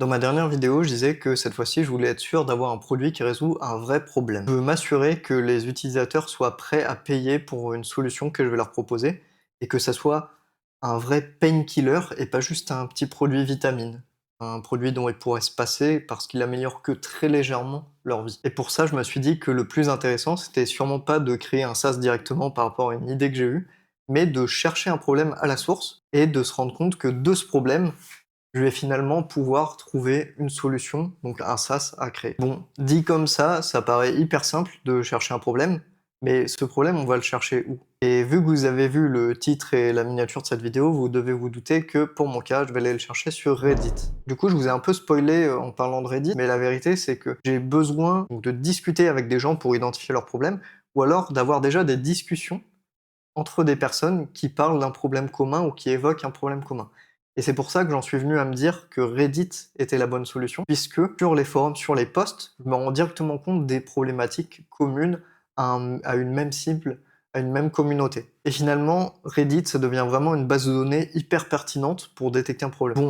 Dans ma dernière vidéo, je disais que cette fois-ci, je voulais être sûr d'avoir un produit qui résout un vrai problème. Je veux m'assurer que les utilisateurs soient prêts à payer pour une solution que je vais leur proposer et que ça soit un vrai painkiller et pas juste un petit produit vitamine. Un produit dont ils pourraient se passer parce qu'il améliore que très légèrement leur vie. Et pour ça, je me suis dit que le plus intéressant, c'était sûrement pas de créer un SaaS directement par rapport à une idée que j'ai eue, mais de chercher un problème à la source et de se rendre compte que de ce problème, je vais finalement pouvoir trouver une solution, donc un SaaS à créer. Bon, dit comme ça paraît hyper simple de chercher un problème, mais ce problème, on va le chercher où? Et vu que vous avez vu le titre et la miniature de cette vidéo, vous devez vous douter que pour mon cas, je vais aller le chercher sur Reddit. Du coup, je vous ai un peu spoilé en parlant de Reddit, mais la vérité, c'est que j'ai besoin donc, de discuter avec des gens pour identifier leurs problèmes, ou alors d'avoir déjà des discussions entre des personnes qui parlent d'un problème commun ou qui évoquent un problème commun. Et c'est pour ça que j'en suis venu à me dire que Reddit était la bonne solution, puisque sur les forums, sur les posts, je me rends directement compte des problématiques communes à une même cible, à une même communauté. Et finalement, Reddit, ça devient vraiment une base de données hyper pertinente pour détecter un problème. Bon,